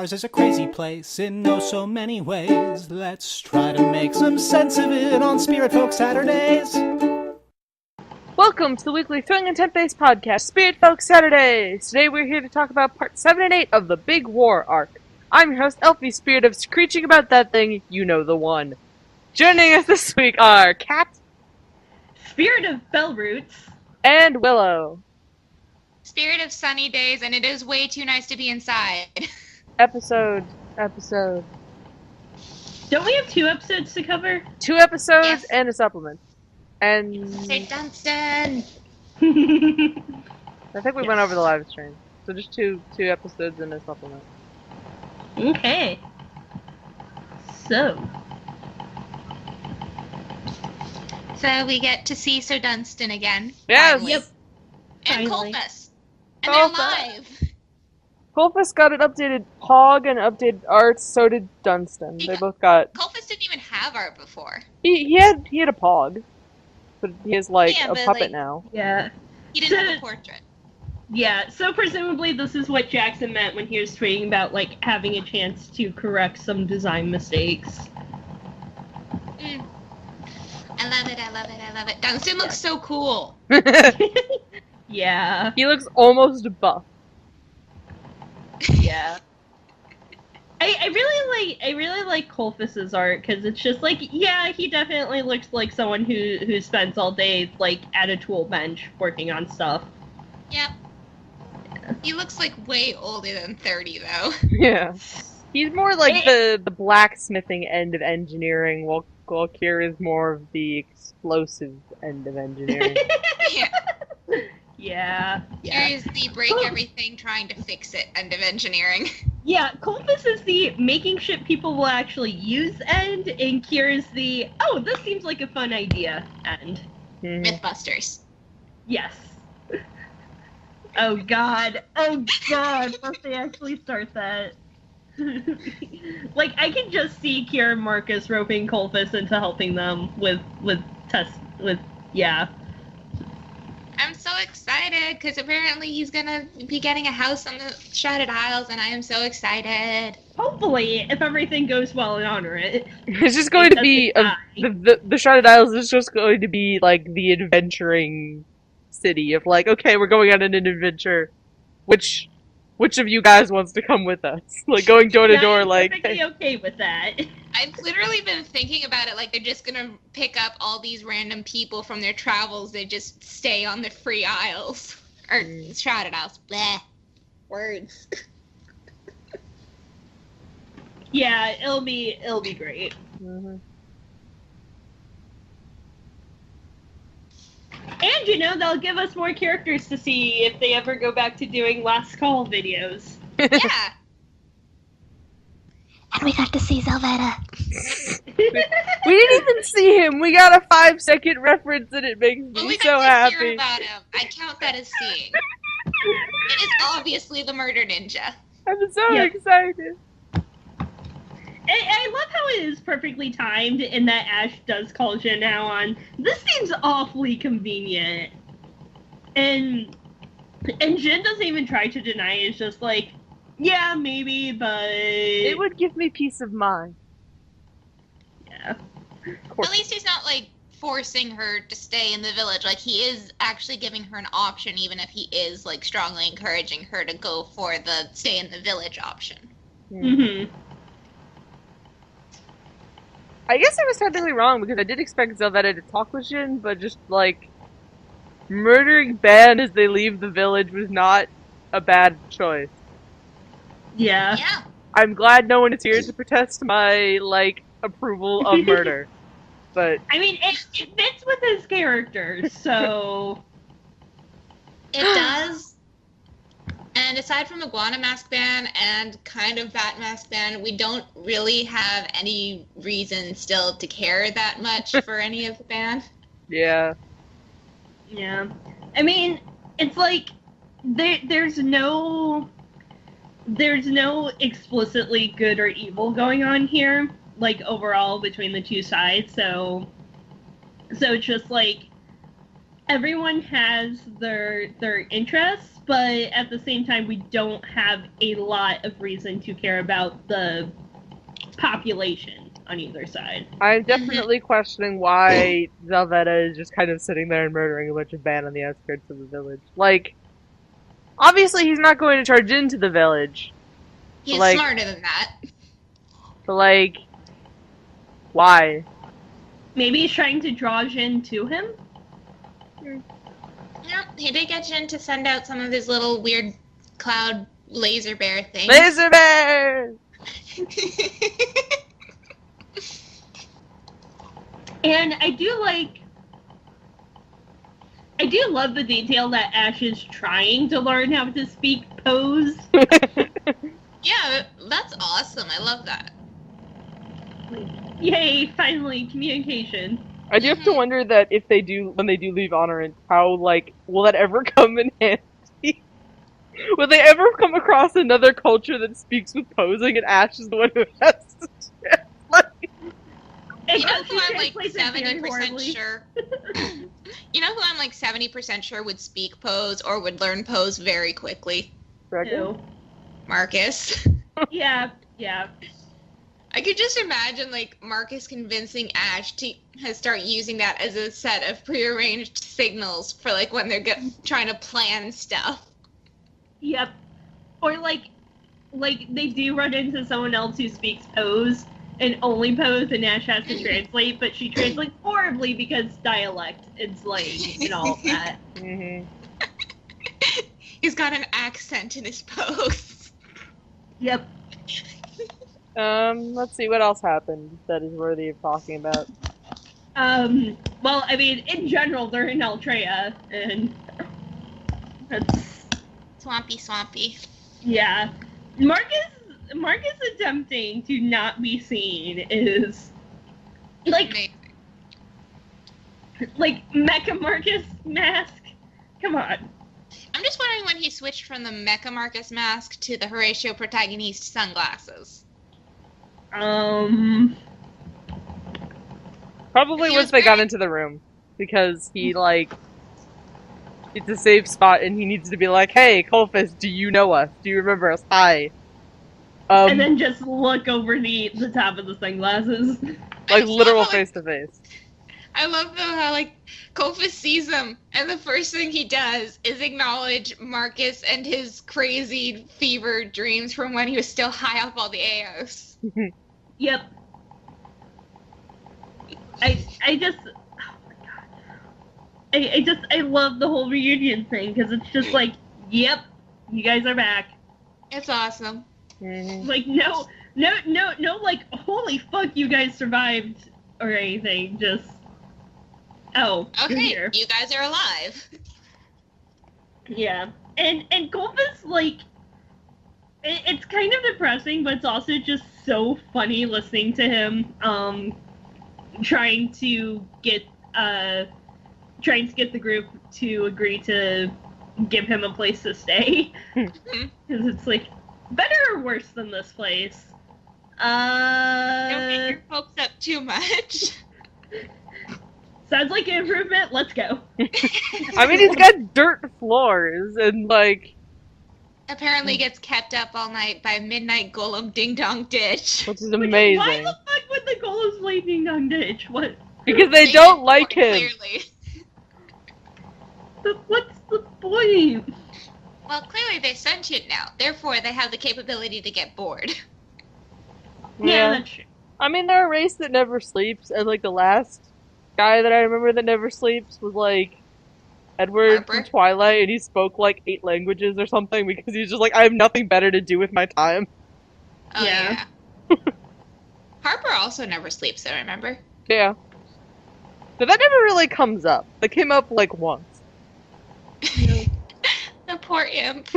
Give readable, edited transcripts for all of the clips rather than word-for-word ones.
Ours is a crazy place in oh so many ways. Let's try to make some sense of it on Spiritfolk Saturdays. Welcome to the weekly thrilling and intent-based podcast, Spiritfolk Saturdays! Today we're here to talk about part 7 and 8 of the Big War arc. I'm your host, Elfy, spirit of screeching about that thing, you know the one. Joining us this week are Kat, Spirit of Bellroots, and Willow. Spirit of sunny days, and it is way too nice to be inside. Episode. Don't we have 2 episodes to cover? 2 episodes Yes. and a supplement. And Say Dunstan! I think we went over the live stream. So just two episodes and a supplement. Okay. So we get to see Sir Dunstan again. Yes! Finally. Yep. And Finally. Colfus. And Colfus. they're live. Colfus got an updated Pog and updated art, so did Dunstan. They both got... Colfus didn't even have art before. He had a Pog. But he has, like, Yeah, a but, puppet like- now. yeah, He didn't have a portrait. yeah. So presumably this is what Jackson meant when he was tweeting about like having a chance to correct some design mistakes. I love it, I love it, I love it. Dunstan looks so cool. Yeah, He looks almost buff. yeah. I really like Colfus's art because it's just like, yeah, he definitely looks like someone who spends all day like at a tool bench working on stuff. Yep. He looks like way older than 30, though. Yeah. He's more like the blacksmithing end of engineering, while Kira is more of the explosive end of engineering. Yeah. Yeah. Here's the break everything, trying to fix it end of engineering. Yeah, Colfus is the making shit people will actually use end, and Kira's the, oh, this seems like a fun idea end. Mhm. Mythbusters. Yes. Oh god, must they actually start that? Like, I can just see Kira and Marcus roping Colfus into helping them with yeah. I'm so excited because apparently he's gonna be getting a house on the Shrouded Isles, and I am so excited. Hopefully, if everything goes well and honor it. It's just going to be the Shrouded Isles is just going to be like the adventuring city of like, okay, we're going on an adventure. Which of you guys wants to come with us? Like going door to door, like. I'm perfectly okay with that. I've literally been thinking about it like they're just gonna pick up all these random people from their travels. They just stay on the free isles or Shrouded Isles. Bleh. Words. Yeah, it'll be great. Mm-hmm. And, you know, they'll give us more characters to see if they ever go back to doing last call videos. Yeah. And we got to see Zelvetta. We didn't even see him. We got a 5-second reference, and it makes Well, me we so got to hear happy. about him. I count that as seeing. It is obviously the murder ninja. I'm so Yeah. excited. I love how it is perfectly timed in that Ash does call Jin now on. This seems awfully convenient. And Jin doesn't even try to deny it. It's just like, yeah, maybe, but... It would give me peace of mind. Yeah. Of course. At least he's not like forcing her to stay in the village. Like he is actually giving her an option, even if he is like strongly encouraging her to go for the stay in the village option. Mm-hmm. I guess I was technically wrong because I did expect Zelvetta to talk with Jin, but just like murdering Ben as they leave the village was not a bad choice. Yeah. Yeah. I'm glad no one is here to protest my like approval of murder. But I mean, it fits with his character, so... It does. And aside from Iguana Mask Band and kind of Bat Mask Band, we don't really have any reason still to care that much for any of the band. yeah. Yeah. I mean, it's like, there's no explicitly good or evil going on here, like, overall between the two sides, so it's just like, everyone has their interests, but at the same time, we don't have a lot of reason to care about the population on either side. I'm definitely questioning why Zelvetta is just kind of sitting there and murdering a bunch of band on the outskirts of the village. Like, obviously he's not going to charge into the village. He's like- smarter than that. But, like, why? Maybe he's trying to draw Jin to him? Yeah, he did get Jin to send out some of his little weird cloud laser bear things. Laser bear! And I do love the detail that Ash is trying to learn how to speak pose. Yeah, that's awesome. I love that. Yay, finally, communication. I do have to wonder that if they do, when they do leave Honorant, how, like, will that ever come in handy? Will they ever come across another culture that speaks with posing and Ash is the one who has to translate? You know who I'm like 70% sure? You know who I'm like 70% sure would speak pose or would learn pose very quickly? Ew. Marcus. Yeah. I could just imagine like Marcus convincing Ash to start using that as a set of prearranged signals for like when they're trying to plan stuff. Yep. Or like they do run into someone else who speaks pose and only pose, and Ash has to translate, but she translates horribly because dialect and slang and all of that. Mm-hmm. He's got an accent in his pose. Yep. Let's see, what else happened that is worthy of talking about? Well, I mean, in general, they're in Altrea, and that's... Swampy. Yeah. Marcus attempting to not be seen is... Like Mecha Marcus mask? Come on. I'm just wondering when he switched from the Mecha Marcus mask to the Horatio protagonist sunglasses. Probably once they got into the room, because he, like, it's a safe spot and he needs to be like, hey, Colfus, do you know us? Do you remember us? Hi. And then just look over the top of the sunglasses. Like, literal face-to-face. I love though how like Colfus sees him and the first thing he does is acknowledge Marcus and his crazy fever dreams from when he was still high up all the AOs. Yep. I just, oh my god. I love the whole reunion thing because it's just like, yep, you guys are back. It's awesome. Mm-hmm. Like no, like holy fuck, you guys survived or anything. Just you're Okay, here. you guys are alive. Yeah, and Colfus, like, it's kind of depressing, but it's also just so funny listening to him, trying to get the group to agree to give him a place to stay, because it's like better or worse than this place. Don't get your hopes up too much. Sounds like an improvement. Let's go. I mean, he's got dirt floors and, like... Apparently gets kept up all night by Midnight Golem Ding Dong Ditch. Which is amazing. Why the fuck would the golems play Ding Dong Ditch? What? Because they don't like him. Clearly. But what's the point? Well, clearly they're sentient now. Therefore, they have the capability to get bored. Yeah, that's true. I mean, they're a race that never sleeps, and, like, the last guy that I remember that never sleeps was, like, Edward from Twilight, and he spoke, like, 8 languages or something, because he's just like, I have nothing better to do with my time. Oh, Yeah. Harper also never sleeps, though, remember? Yeah. But that never really comes up. That came up, like, once. The poor imp.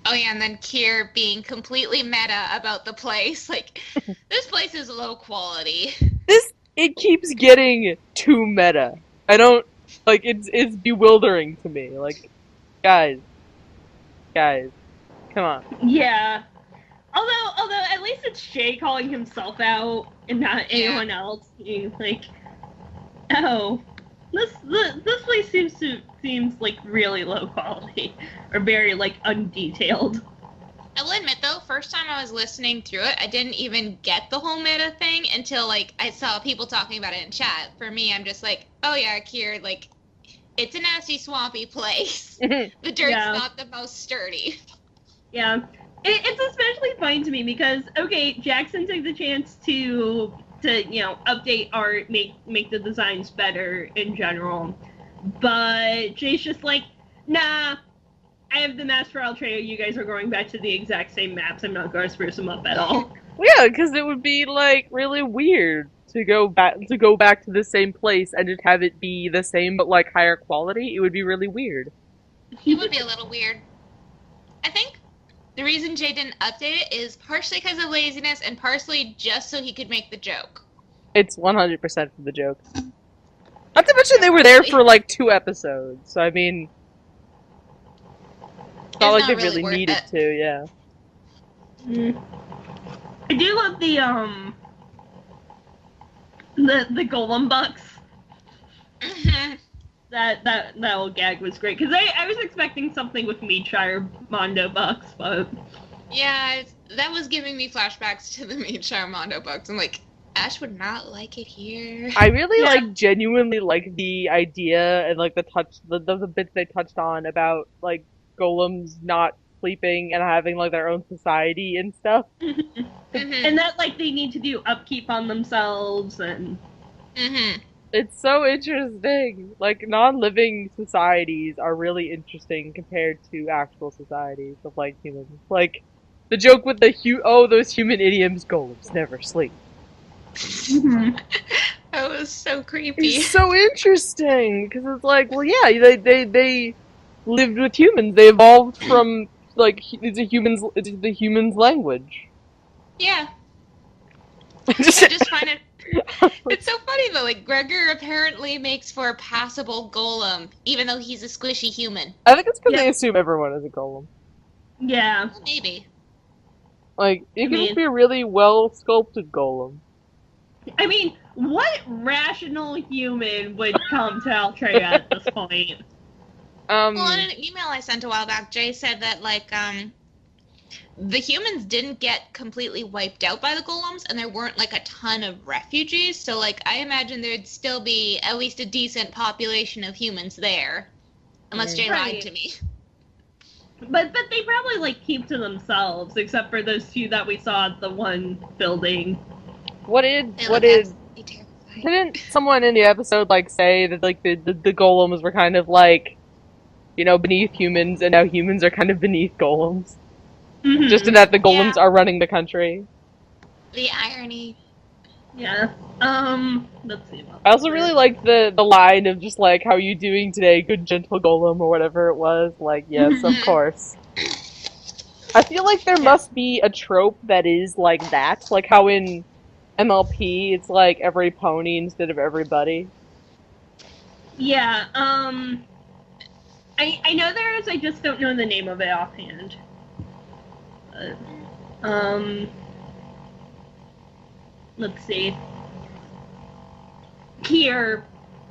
Oh yeah, and then Kier being completely meta about the place. Like, this place is low quality. It keeps getting too meta. I don't, like, it's bewildering to me. Like, guys, come on. Yeah. Although at least it's Jay calling himself out and not anyone else being like, oh, this place seems like really low quality or very like undetailed. I will admit though, first time I was listening through it, I didn't even get the whole meta thing until like I saw people talking about it in chat. For me, I'm just like, oh yeah, Kier, like, it's a nasty, swampy place. The dirt's not the most sturdy. Yeah. It's especially fun to me because, okay, Jackson took the chance to update art, make the designs better in general. But Jay's just like, nah, I have the maps for Altrea, you guys are going back to the exact same maps, I'm not going to spruce them up at all. Yeah, because it would be, like, really weird to go back to the same place and just have it be the same but, like, higher quality. It would be really weird. It would be a little weird. I think the reason Jay didn't update it is partially because of laziness and partially just so he could make the joke. It's 100% for the joke. Not to mention they were there for, like, 2 episodes, so I mean... It's not like they really needed to, yeah. I do love the Golem Bucks. That old gag was great, because I was expecting something with Meadshire Mondo Bucks, but... Yeah, that was giving me flashbacks to the Meadshire Mondo Bucks. I'm like, Ash would not like it here. I really, genuinely like the idea and, like, the bits they touched on about, like, golems not sleeping and having, like, their own society and stuff. And that, like, they need to do upkeep on themselves and... It's so interesting. Like, non-living societies are really interesting compared to actual societies of, like, humans. Like, the joke with those human idioms, golems never sleep. That was so creepy. It's so interesting, because it's like, well, yeah, they lived with humans. They evolved from, like, it's the human's language. Yeah. I just find it... It's so funny, though. Like, Gregor apparently makes for a passable golem, even though he's a squishy human. I think it's because they assume everyone is a golem. Yeah. Well, maybe. Like, it can just be a really well-sculpted golem. I mean, what rational human would come to Altrea at this point? Well, in an email I sent a while back, Jay said that, like, the humans didn't get completely wiped out by the golems, and there weren't, like, a ton of refugees, so, like, I imagine there'd still be at least a decent population of humans there. Unless Jay lied to me. But they probably, like, keep to themselves, except for those few that we saw at the one building. Didn't someone in the episode, like, say that, like, the golems were kind of, like, you know, beneath humans, and now humans are kind of beneath golems? Just in that the golems are running the country. The irony. Yeah. Let's see. I also really like the line of just like, how are you doing today, good gentle golem, or whatever it was. Like, yes, of course. I feel like there must be a trope that is like that. Like how in MLP, it's like every pony instead of everybody. Yeah, I know there is, I just don't know the name of it offhand. Let's see. Kier,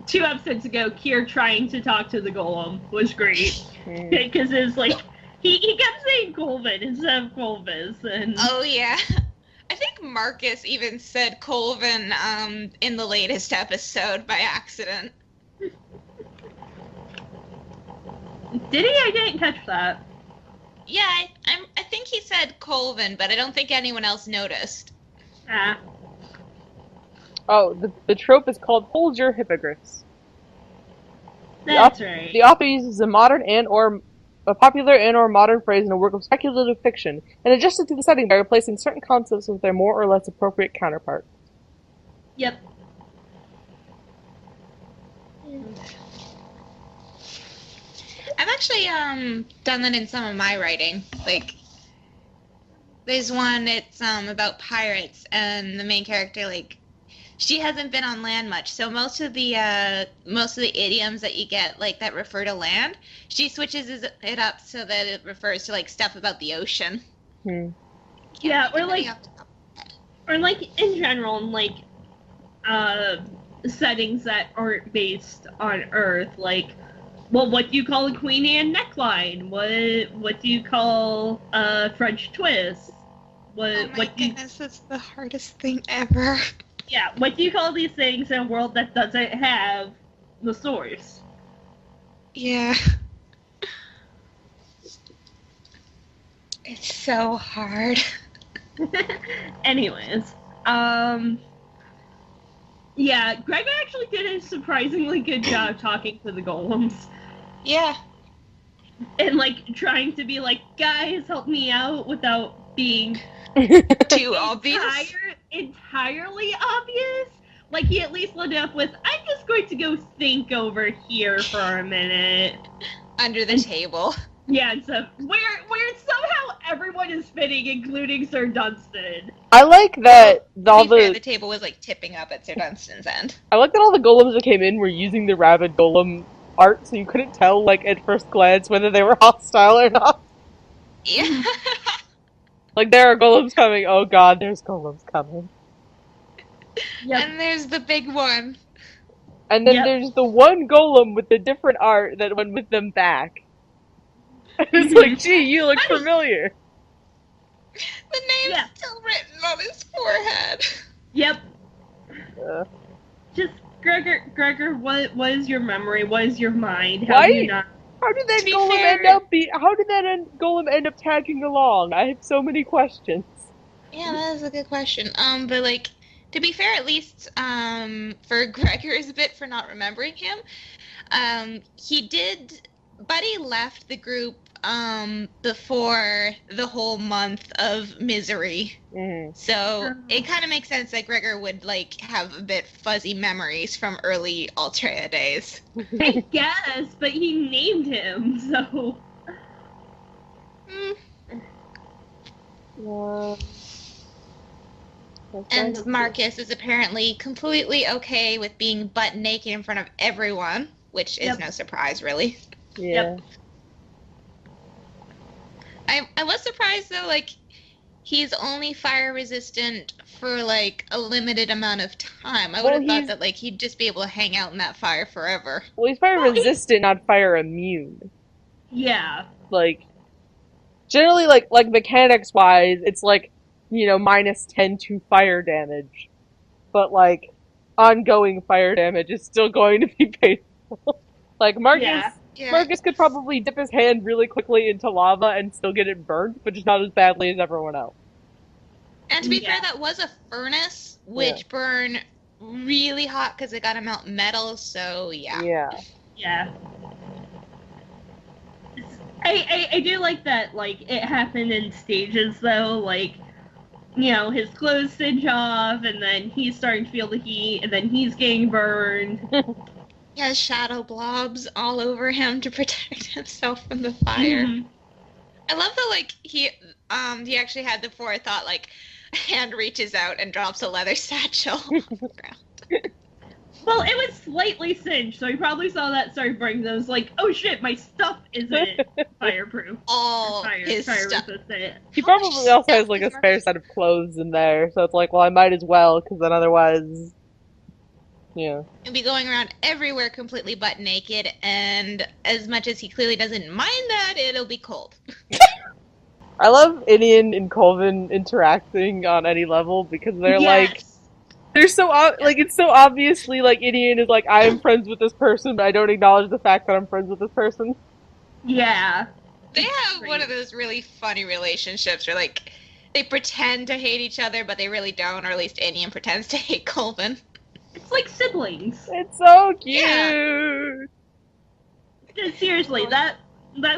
2 episodes ago, Kier trying to talk to the golem was great. Because it's like, he kept saying Colvin instead of Colvis. And... Oh, yeah. I think Marcus even said Colvin in the latest episode by accident. Did he? I didn't catch that. Yeah, I think he said Colvin, but I don't think anyone else noticed. Ah. Oh, the trope is called Hold Your Hippogriffs. That's right. The author uses a popular and/or modern phrase in a work of speculative fiction, and adjusts it to the setting by replacing certain concepts with their more or less appropriate counterpart. Yep. I've actually done that in some of my writing. Like, there's one, it's about pirates, and the main character, like, she hasn't been on land much, so most of the idioms that you get, like, that refer to land, she switches it up so that it refers to, like, stuff about the ocean. Yeah, think or of like, any off the top of my head. or like in general, in like settings that aren't based on Earth, like, well, what do you call a Queen Anne neckline? What do you call a French twist? Oh my What do you, goodness, that's the hardest thing ever. yeah, what do you call these things in a world that doesn't have the source? Yeah. It's so hard. Anyways, yeah, Greg actually did a surprisingly good job talking to the golems Yeah. and like trying to be like, guys, help me out without being Too obvious. entirely obvious. Like he at least led up with, I'm just going to go think over here for a minute. Under the table. Yeah, and so where somehow everyone is fitting, including Sir Dunstan. I like that To be fair, the table was like tipping up at Sir Dunstan's end. I like that all the golems that came in were using the rabid golem art, so you couldn't tell, like, at first glance whether they were hostile or not. Yeah. Like, there are golems coming. Oh god, there's golems coming. Yep. And there's the big one. And then Yep. there's the one golem with the different art that went with them back. It's like, gee, you look familiar. The name's Yeah. still written on his forehead. Yep. Uh, Just Gregor, what is your memory? What is your mind? How Why? do you not? How did that To be golem fair- How did that golem end up tagging along? I have so many questions. Yeah, that is a good question. But like, to be fair, at least for Gregor's bit for not remembering him, Buddy left the group before the whole month of misery. Mm. So it kind of makes sense that Gregor would like have a bit fuzzy memories from early Altrea days. I guess, but he named him, so. And Marcus is apparently completely okay with being butt naked in front of everyone, which is Yep. no surprise, really. Yeah. I was surprised though, like he's only fire resistant for like a limited amount of time. I would Well, have thought he's- that like he'd just be able to hang out in that fire forever. Well, he's fire Well, resistant, not fire immune. Yeah. Like, generally, like mechanics-wise, it's like, you know, -10 to fire damage. But, like, ongoing fire damage is still going to be painful. Like, Yeah. Marcus could probably dip his hand really quickly into lava and still get it burnt, but just not as badly as everyone else. And to be Yeah. fair, that was a furnace which burned really hot because it got to melt metal. So yeah. Yeah. I do like that, like, it happened in stages, though, like, you know, his clothes singe off, and then he's starting to feel the heat, and then he's getting burned. He has shadow blobs all over him to protect himself from the fire. Mhm. I love that, like, he actually had the forethought, like, a hand reaches out and drops a leather satchel on the ground. Well, it was slightly singed, so he probably saw that start burning, and was like, oh shit, my stuff isn't fireproof. All Fire his stuff. resistant. He How much probably also stuff has, like, a does spare Marcus- set of clothes in there, so it's like, well, I might as well, because then otherwise... Yeah. He'll be going around everywhere completely butt naked, and as much as he clearly doesn't mind that, it'll be cold. I love Inian and Colvin interacting on any level, because they're like... Yes. They're so, like, it's so obviously, like, Inian is like, I am friends with this person, but I don't acknowledge the fact that I'm friends with this person. Yeah. They have Great. one of those really funny relationships where, like, they pretend to hate each other, but they really don't, or at least Indian pretends to hate Colvin. It's like siblings. It's so cute! Yeah. Just seriously, that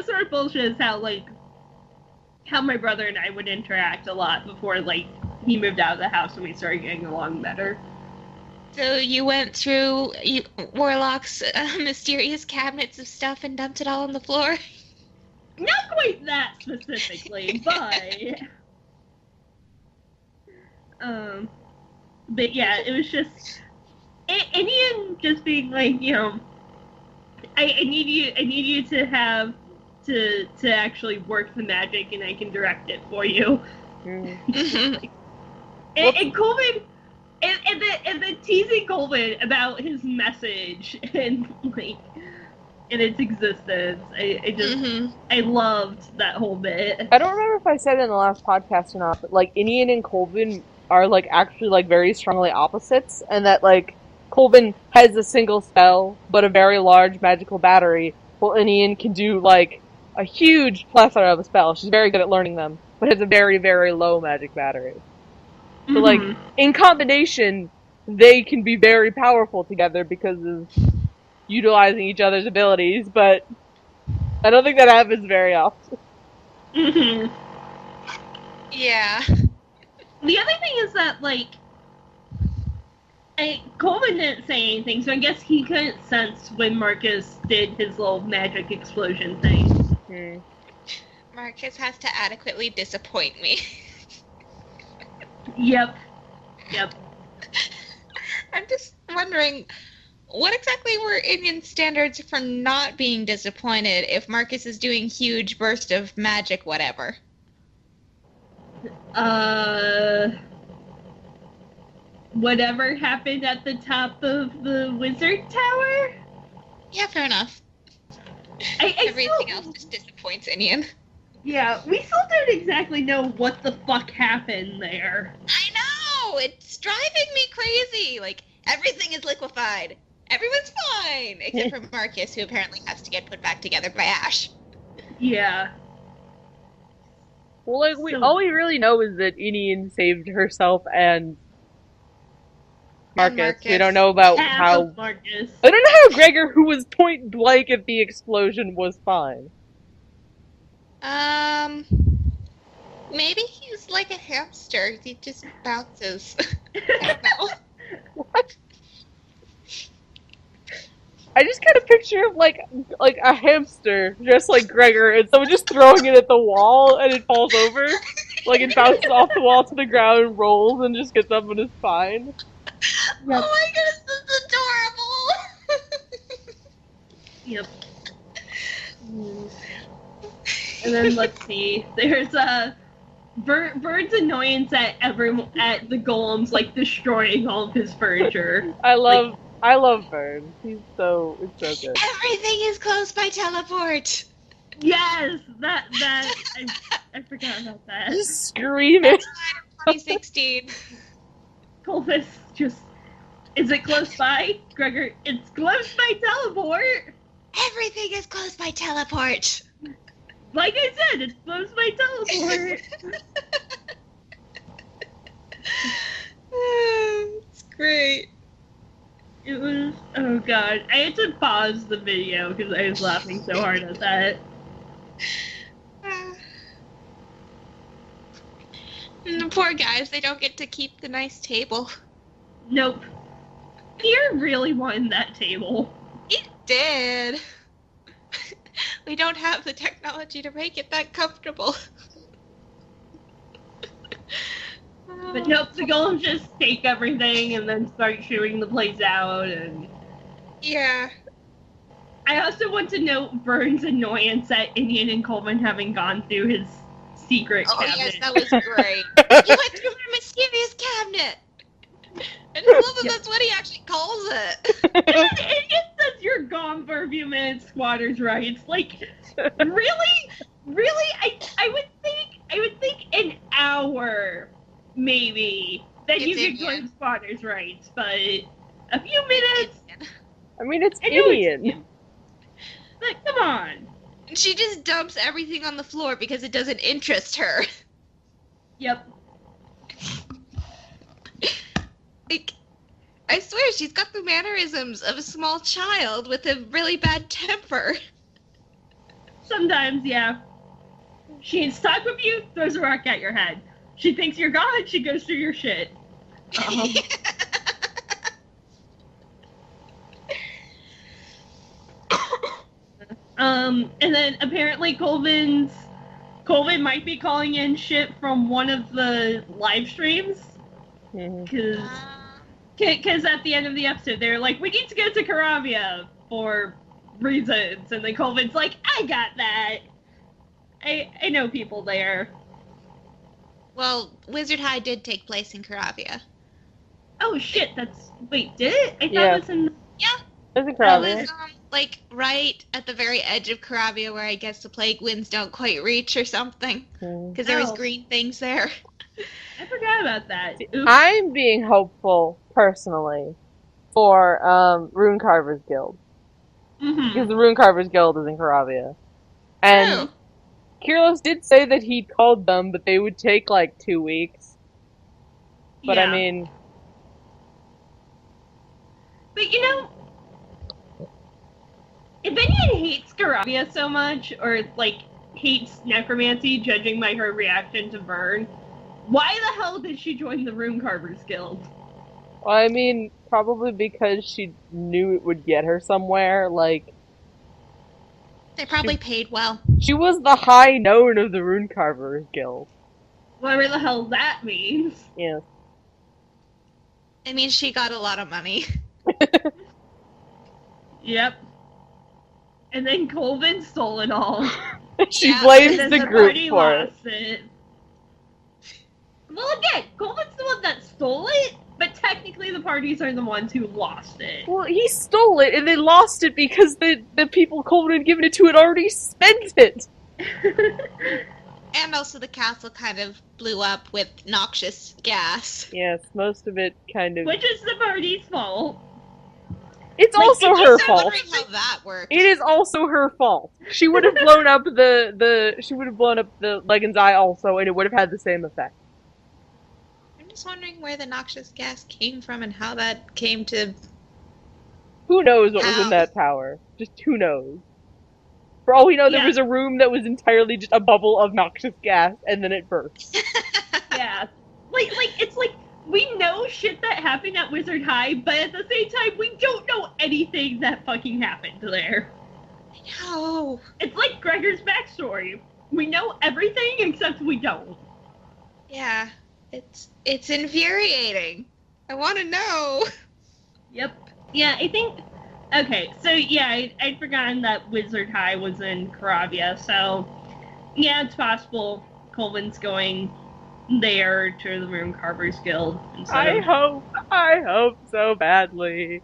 sort of bullshit is how my brother and I would interact a lot before, like, he moved out of the house and we started getting along better. So you went through Warlock's mysterious cabinets of stuff and dumped it all on the floor? Not quite that specifically, but yeah, it was just Indian just being like, you know, I need you to have to actually work the magic and I can direct it for you. Mhm. And Colvin, and then teasing Colvin about his message and like in its existence. I just Mhm. I loved that whole bit. I don't remember if I said it in the last podcast or not, but like Inian and Colvin are like actually like very strongly opposites, and that like Colvin has a single spell but a very large magical battery, while Inian can do like a huge plethora of spells. She's very good at learning them, but has a very, very low magic battery. So like Mhm. in combination, they can be very powerful together because of utilizing each other's abilities, but I don't think that happens very often. Mhm. Yeah. The other thing is that like Colvin didn't say anything, so I guess he couldn't sense when Marcus did his little magic explosion thing. Hmm. Marcus has to adequately disappoint me. Yep. I'm just wondering, what exactly were Indian standards for not being disappointed if Marcus is doing huge burst of magic whatever? Whatever happened at the top of the wizard tower? Yeah, fair enough. I Everything still, else just disappoints Indian. yeah, we still don't exactly know what the fuck happened there. I know! It's driving me crazy! Like, everything is liquefied. Everyone's fine! Except for Marcus, who apparently has to get put back together by Ash. Yeah. Well, like all we really know is that Inian saved herself and Marcus. Marcus. We don't know about Half how. of Marcus. I don't know how Gregor, who was point blank at the explosion, was fine. Maybe he's like a hamster. He just bounces. I don't know. What? I just got a picture of like a hamster, just like Gregor, and someone just throwing it at the wall, and it falls over, like it bounces off the wall to the ground, and rolls, and just gets up and is fine. Oh my goodness, this is adorable! Yep. And then let's see. There's Bird's annoyance at the golems like destroying all of his furniture. I love Vern. It's so good. Everything is closed by teleport! Yes, that I forgot about that. Just screaming. That's line of 2016. Colvis just, is it close by? Gregor, it's close by teleport. Everything is closed by teleport! Like I said, it's close by teleport. It's great. It was, oh god. I had to pause the video because I was laughing so hard at that. And the poor guys, they don't get to keep the nice table. Nope. Pierre really won that table. It did. We don't have the technology to make it that comfortable. But nope, the golems just take everything and then start shooting the place out. And Yeah. I also want to note Vern's annoyance at Indian and Coleman having gone through his secret Oh cabinet. yes, that was great. You went through my mysterious cabinet. And I love that that's what he actually calls it. It just says you're gone for a few minutes, squatters' rights. Like, really? I would think an hour, maybe, that you It's could Indian. claim squatters' rights, but a few minutes? I mean, it's I know Indian. Like, come on. And she just dumps everything on the floor because it doesn't interest her. Yep. Like, I swear she's got the mannerisms of a small child with a really bad temper. Sometimes, yeah. She needs to talk with you, throws a rock at your head. She thinks you're gone, she goes through your shit. And then apparently Colvin might be calling in shit from one of the live streams. Because at the end of the episode, they're like, we need to go to Caravia for reasons. And then Colvin's like, I got that. I know people there. Well, Wizard High did take place in Caravia. Oh shit, wait, did it? I thought Yeah. it was in... Yeah, There's a it crowd. was like right at the very edge of Caravia, where I guess the plague winds don't quite reach or something, because there was Oh. green things there. I forgot about that. Oops. I'm being hopeful, personally, for Rune Carver's Guild. Mhm. Because the Rune Carver's Guild is in Caravia. And Oh. Kyrilos did say that he'd called them, but they would take like 2 weeks. But Yeah. I mean, But you know, if anyone hates Garavia so much, or like hates necromancy, judging by her reaction to Vern, why the hell did she join the Rune Carvers Guild? probably because she knew it would get her somewhere. Like, They probably paid well. she was the high known of the Rune Carver's Guild. Whatever the hell that means. Yeah. It means she got a lot of money. Yep. And then Colvin stole it all. She Yeah, blames And the then group party for it. lost it. Well, again, Colvin's the one that stole it, but technically the parties are the ones who lost it. Well, he stole it and they lost it because the people Colvin had given it to had already spent it. And also the castle kind of blew up with noxious gas. Yes, most of it kind of. Which is the party's fault. It's like, also it's her just fault. Wondering how that worked. It is also her fault. She would have blown up the Legion's eye also, and it would have had the same effect. I'm just wondering where the noxious gas came from and how that came to... Who knows what was How? in that tower? Just who knows? For all we know, there Yeah. was a room that was entirely just a bubble of noxious gas, and then it burst. Yeah. Like, it's like, we know shit that happened at Wizard High, but at the same time, we don't know anything that fucking happened there. No. It's like Gregor's backstory. We know everything except we don't. Yeah. It's infuriating. I want to know. Yep. Yeah, I think... Okay, so yeah, I'd forgotten that Wizard High was in Caravia, so... Yeah, it's possible Colvin's going there to the Rune Carvers Guild instead of... I hope so badly.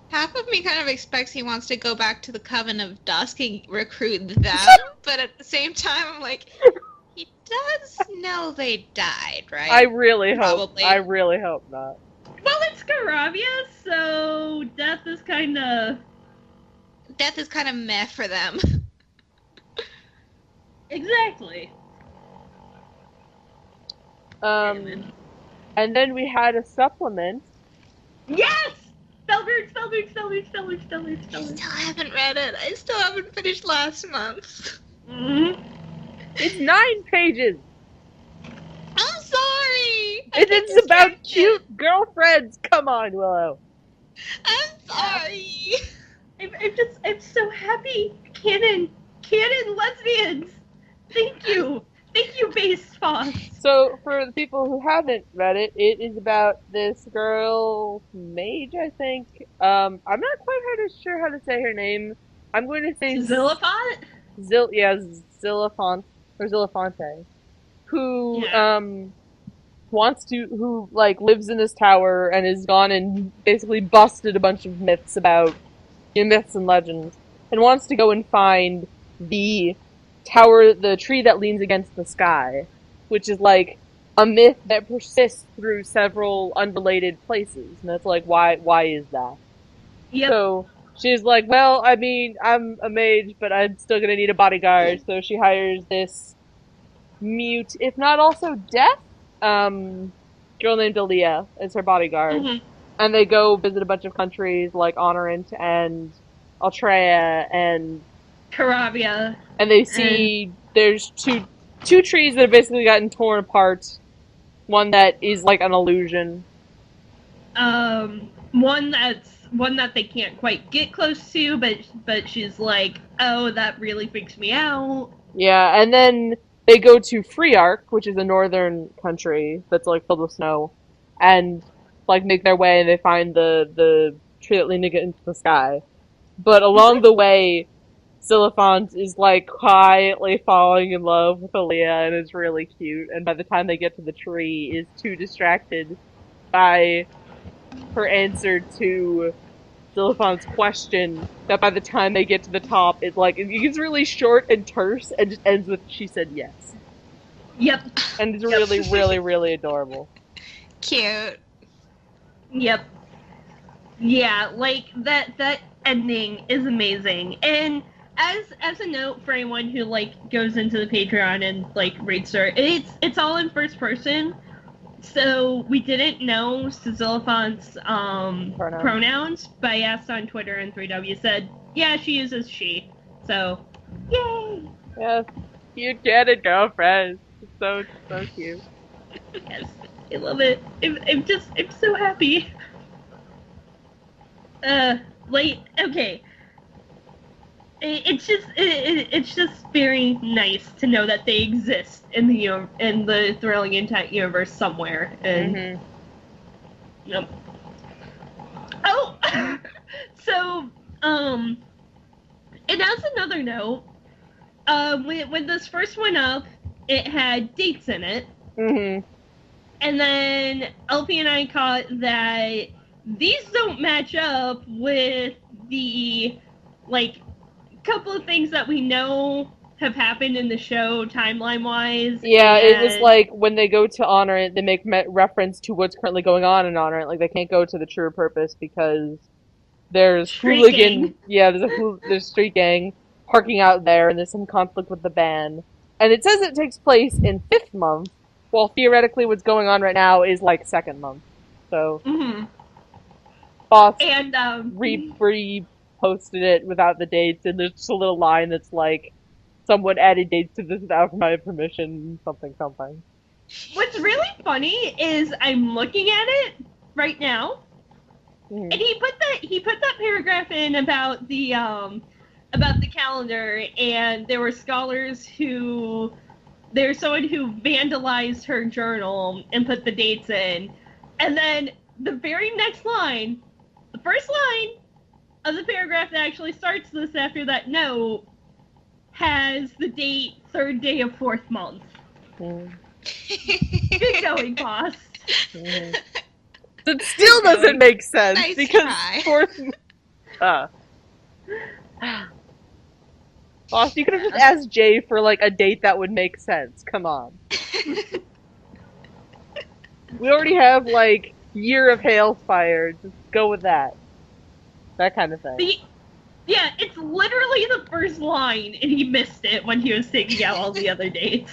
Half of me kind of expects he wants to go back to the Coven of Dusk and recruit them, but at the same time, I'm like, he does know they died, right? I really hope not. Well, it's Caravia, so death is kinda... Death is kind of meh for them. Exactly. And then we had a supplement. Yes! Spellbird. I still haven't read it. I still haven't finished last month. Mm-hmm. It's 9 pages. I'm sorry. And it's about cute girlfriends. Come on, Willow. I'm sorry. I'm so happy. Canon lesbians. Thank you, base Foss. So, for the people who haven't read it, it is about this girl, Mage, I think. I'm not quite sure how to say her name. I'm going to say Zillifont? Zillifont, or Zillifante, who, who lives in this tower and has gone and basically busted a bunch of myths about, myths and legends, and wants to go and find the tower, the tree that leans against the sky, which is like a myth that persists through several unrelated places, and that's like, why is that? Yep. So she's like, well, I mean, I'm a mage, but I'm still gonna need a bodyguard, so she hires this mute, if not also deaf, girl named Aaliyah as her bodyguard. Mm-hmm. And they go visit a bunch of countries like Honorant and Altrea and Caravia. and they see there's two trees that have basically gotten torn apart. One that is like an illusion. One that they can't quite get close to, but she's like, oh, that really freaks me out. Yeah, and then they go to Freeark, which is a northern country that's like filled with snow, and like make their way and they find the tree that leaned against the sky. But along the way, Xylophant is like quietly falling in love with Aaliyah and is really cute. And by the time they get to the tree, is too distracted by her answer to Xylophant's question that by the time they get to the top, it gets really short and terse and just ends with "she said yes." Yep. And it's really, really, really adorable. Cute. Yep. Yeah, like that ending is amazing. And as a note for anyone who like goes into the Patreon and like reads her, it's all in first person. So we didn't know Xylophant's pronouns, but I asked on Twitter and 3W said, yeah, she uses she. So, yay! Yes, cute candid girlfriend. It's so cute. Yes, I love it. I'm so happy. Okay. It's just very nice to know that they exist in the Thrilling Intent universe somewhere. And yep. Oh, so and as another note, when this first went up, it had dates in it. Mm-hmm. And then Elfy and I caught that these don't match up with the, like, couple of things that we know have happened in the show timeline-wise. Yeah, it was like when they go to honor it, they make reference to what's currently going on in honor it. Like, they can't go to the true purpose because there's hooligan. Yeah, there's street gang parking out there, and there's some conflict with the band. And it says it takes place in 5th month, while theoretically what's going on right now is like 2nd month. So, Boss and reposted it without the dates, and there's just a little line that's like, someone added dates to this without my permission, something. What's really funny is I'm looking at it right now, and he put that paragraph in about the calendar, and there were scholars there's someone who vandalized her journal and put the dates in, and then the very next line, the first line of the paragraph that actually starts this after that note has the date 3rd day of 4th month. Good going, boss. It still doesn't make sense Nice because try. 4th. Boss, you could have just asked Jay for like a date that would make sense. Come on. We already have like Year of Hailfire. Just go with that. That kind of thing. Yeah, it's literally the first line, and he missed it when he was taking out all the other dates.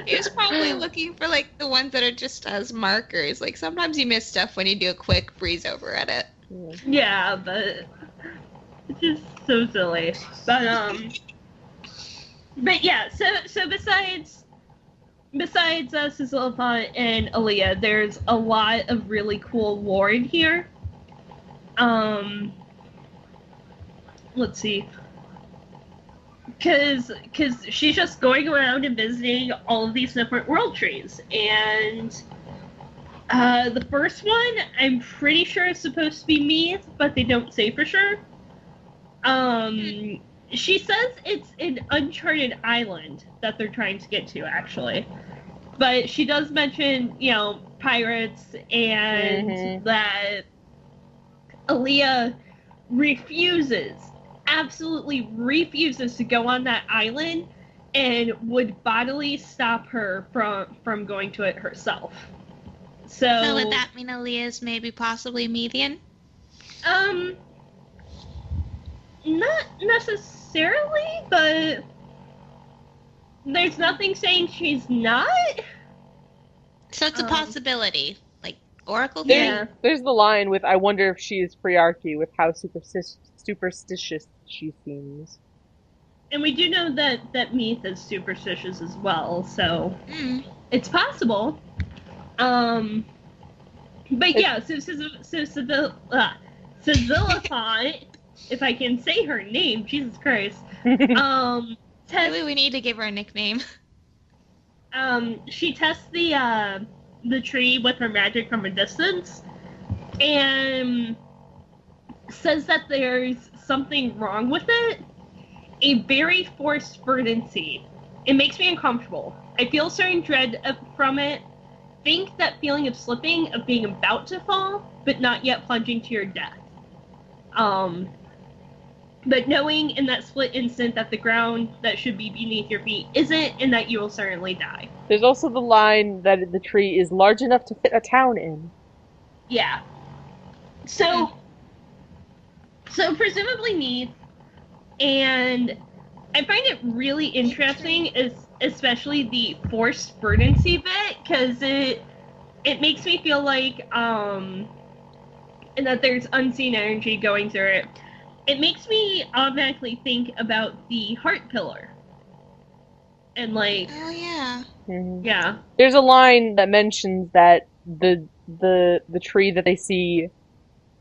He was probably looking for like the ones that are just as markers. Like sometimes you miss stuff when you do a quick breeze over at it. Yeah, but it's just so silly. But yeah, so besides Xylophant and Aaliyah, there's a lot of really cool lore in here. Let's see. Because she's just going around and visiting all of these different world trees. And the first one, I'm pretty sure is supposed to be Meath, but they don't say for sure. She says it's an uncharted island that they're trying to get to, actually. But she does mention, pirates, and that Aaliyah absolutely refuses to go on that island, and would bodily stop her from going to it herself. So would that mean Aaliyah's maybe possibly Median? Not necessarily, but there's nothing saying she's not. So it's a possibility. Like, Oracle Yeah. There's the line with, I wonder if she is Priarchy, with how superstitious she seems. And we do know that Meath is superstitious as well, so it's possible. But yeah, so Xylophant, if I can say her name, Jesus Christ. Maybe we need to give her a nickname. She tests the tree with her magic from a distance, and says that there's something wrong with it, a very forced verdancy. It makes me uncomfortable. I feel certain dread from it. Think that feeling of slipping, of being about to fall, but not yet plunging to your death. But knowing in that split instant that the ground that should be beneath your feet isn't, and that you will certainly die. There's also the line that the tree is large enough to fit a town in. Yeah. So presumably neat, and I find it really interesting, especially the forced verdancy bit, because it makes me feel like and that there's unseen energy going through it. It makes me automatically think about the heart pillar, and like, Oh yeah. Mm-hmm. yeah, There's a line that mentions that the tree that they see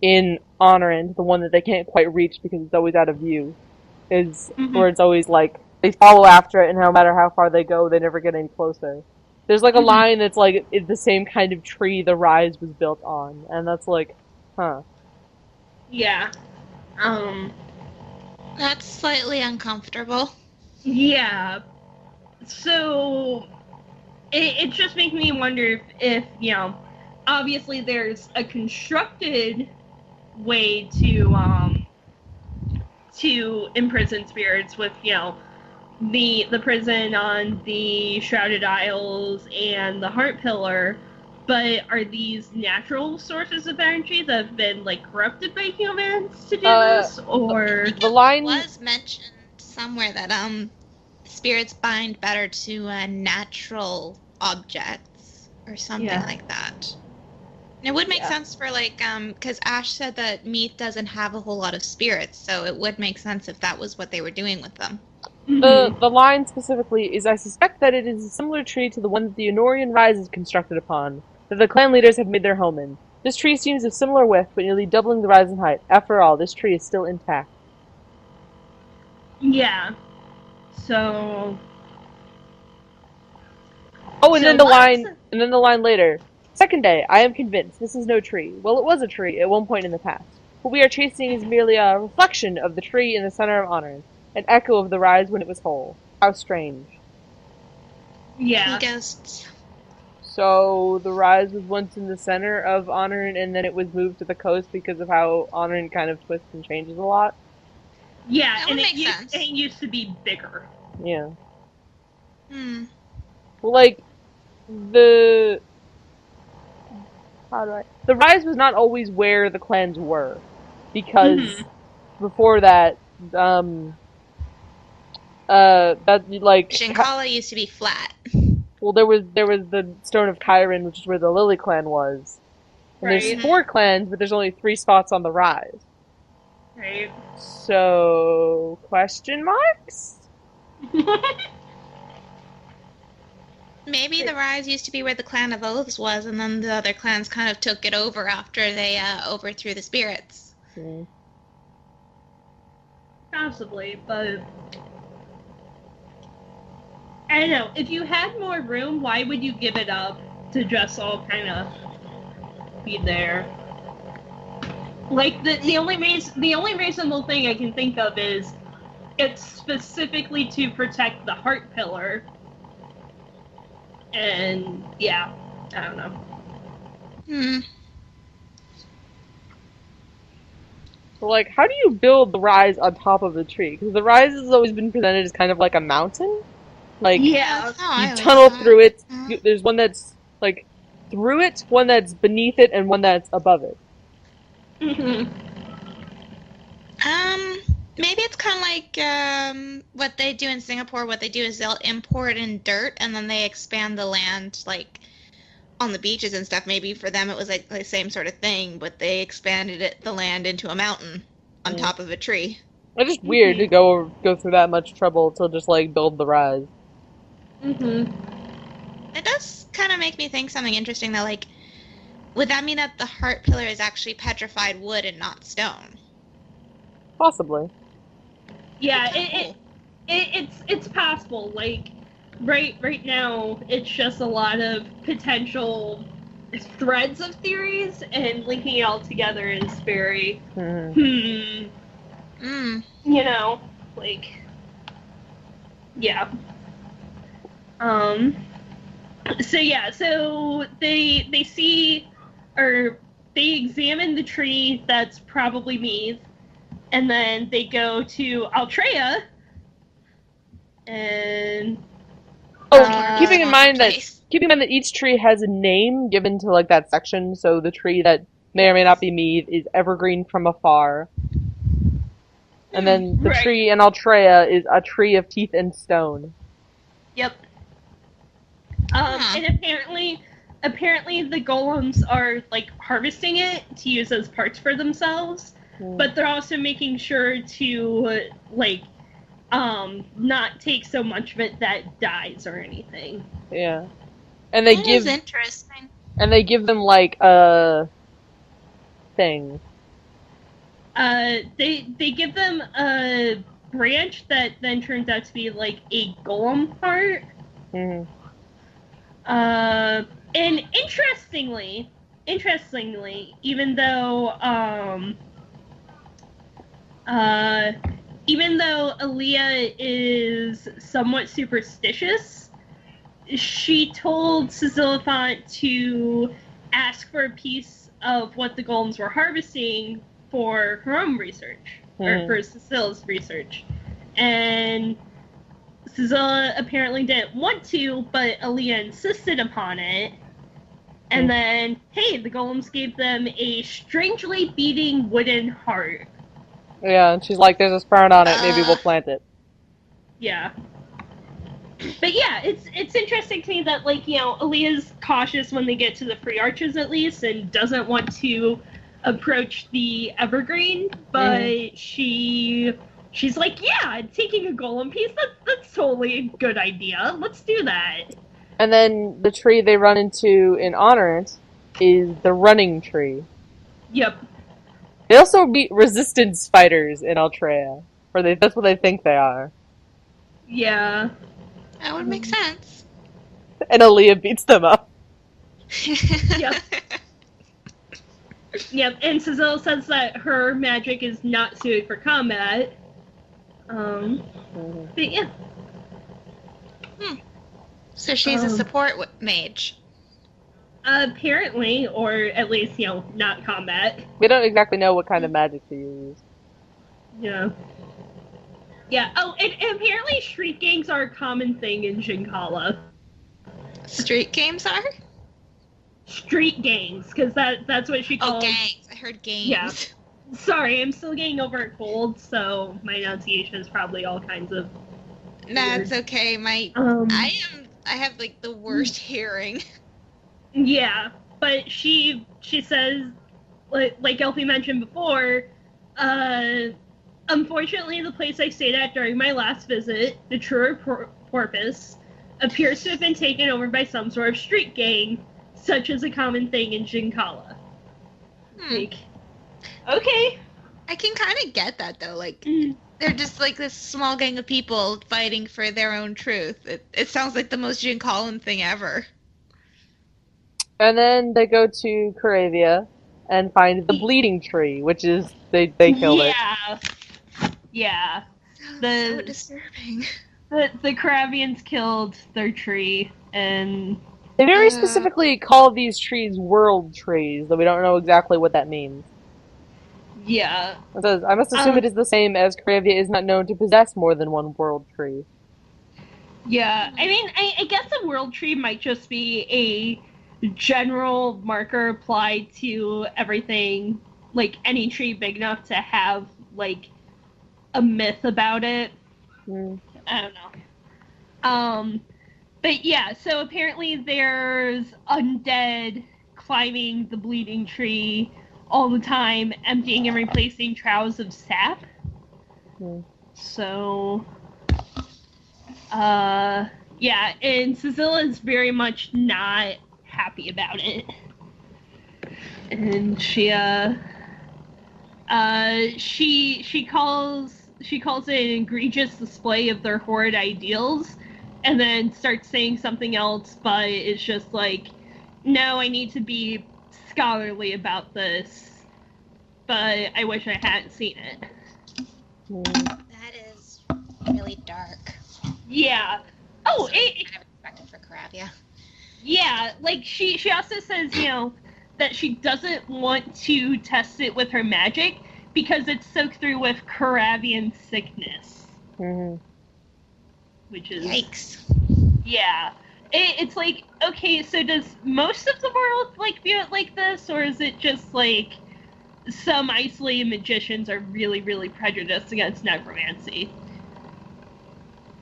in Honorant, the one that they can't quite reach because it's always out of view, is where it's always like they follow after it, and no matter how far they go, they never get any closer. There's like a line that's like it's the same kind of tree the rise was built on, and that's like, huh. yeah. That's slightly uncomfortable. Yeah. So it just makes me wonder if obviously there's a constructed way to imprison spirits with the prison on the Shrouded Isles and the Heart Pillar, but are these natural sources of energy that have been like corrupted by humans to do this, or the line was mentioned somewhere that spirits bind better to natural objects or something like that. And it would make sense for like because Ash said that Meath doesn't have a whole lot of spirits, so it would make sense if that was what they were doing with them. The line specifically is, I suspect that it is a similar tree to the one that the Honorian Rise is constructed upon, that the clan leaders have made their home in. This tree seems of similar width, but nearly doubling the rise in height. After all, this tree is still intact. Yeah. So. Oh, and then the line later. Second day, I am convinced this is no tree. Well, it was a tree at one point in the past. What we are chasing is merely a reflection of the tree in the center of Honor, an echo of the rise when it was whole. How strange. Yeah. Ghosts. So the rise was once in the center of Honor, and then it was moved to the coast because of how Honor kind of twists and changes a lot. Yeah, That and would it make sense. used to be bigger. Yeah. Well, like the rise was not always where the clans were, because before that, that like Shinkala used to be flat. Well, there was the Stone of Chiron, which is where the Lily clan was. And there's 4 clans, but there's only 3 spots on the rise. Right. So, question marks? Maybe the rise used to be where the clan of Oaths was, and then the other clans kind of took it over after they overthrew the spirits. Possibly, but I don't know. If you had more room, why would you give it up to just all kind of be there? Like the only reasonable thing I can think of is it's specifically to protect the heart pillar. And yeah, I don't know. So, like, how do you build the rise on top of the tree? Because the rise has always been presented as kind of like a mountain. Like, Yeah. you tunnel through it. There's one that's, like, through it, one that's beneath it, and one that's above it. Maybe it's kind of like what they do in Singapore. What they do is they'll import in dirt, and then they expand the land, like, on the beaches and stuff. Maybe for them it was like the same sort of thing, but they expanded the land into a mountain on top of a tree. It's just weird to go through that much trouble to just, like, build the rise. It does kind of make me think something interesting, though. Like, would that mean that the heart pillar is actually petrified wood and not stone? Possibly. Yeah, it's possible. Like right now, it's just a lot of potential threads of theories, and linking it all together is very You know, like Yeah. So they see, or they examine the tree that's probably Meath, and then they go to Altrea, and keeping in Awful mind place. that each tree has a name given to like that section, so the tree that may or may not be Meath is evergreen from afar. And then the Right. tree in Altrea is a tree of teeth and stone. Yep. Huh. And apparently the golems are like harvesting it to use as parts for themselves, but they're also making sure to not take so much of it that dies or anything. Yeah. And they That give is interesting. them like a thing. They give them a branch that then turns out to be like a golem part. Mm-hmm. And interestingly, even though Aaliyah is somewhat superstitious, she told Sisyphant to ask for a piece of what the golems were harvesting for her own research, or for Cecile's research. And Cecilia apparently didn't want to, but Aaliyah insisted upon it. And then, hey, the golems gave them a strangely beating wooden heart. Yeah, and she's like, there's a sprout on it, maybe we'll plant it. Yeah. But yeah, it's interesting to me that, like, you know, Aaliyah's cautious when they get to the free arches at least, and doesn't want to approach the evergreen, but she's like, yeah, taking a golem piece, that's totally a good idea. Let's do that. And then the tree they run into in Honorant is the running tree. Yep. They also meet resistance fighters in Altrea, or that's what they think they are. Yeah. That would make sense. And Aaliyah beats them up. Yep. Yep, and Cecile says that her magic is not suited for combat. But yeah. So she's a support mage. Apparently, or at least, you know, not combat. We don't exactly know what kind of magic to use. Yeah. Yeah, oh, and apparently street gangs are a common thing in Jinkala. Street games are? Street gangs, because that's what she calls... Oh, gangs. I heard games. Yeah. Sorry, I'm still getting over a cold, so my enunciation is probably all kinds of... That's weird. okay. I have like the worst hearing. Yeah, but she says, like Elfy mentioned before, unfortunately the place I stayed at during my last visit, the Truer Porpoise, appears to have been taken over by some sort of street gang, such as a common thing in Jinkala. Like, okay. I can kind of get that though. Like, they're just like this small gang of people fighting for their own truth. It sounds like the most Jinkalan thing ever. And then they go to Caravia and find the bleeding tree, which is they killed it. Yeah. So disturbing. The Caravians killed their tree, and They very specifically call these trees world trees, though we don't know exactly what that means. yeah. It says, I must assume it is the same, as Caravia is not known to possess more than one world tree. Yeah, I mean, I guess a world tree might just be a general marker applied to everything, like any tree big enough to have, like, a myth about it. I don't know. But yeah, so apparently there's undead climbing the bleeding tree all the time, emptying and replacing troughs of sap. So... yeah, and Cecilia is very much not happy about it. And she calls it an egregious display of their horrid ideals, and then starts saying something else, but it's just like, no, I need to be scholarly about this, but I wish I hadn't seen it. That is really dark. Yeah. Oh, So it kind of expected for Caravia. yeah. Like she also says, that she doesn't want to test it with her magic because it's soaked through with Caravian sickness, which is Yikes. yeah. It's like, okay, so does most of the world view it like this, or is it just like some isolated magicians are really, really prejudiced against necromancy?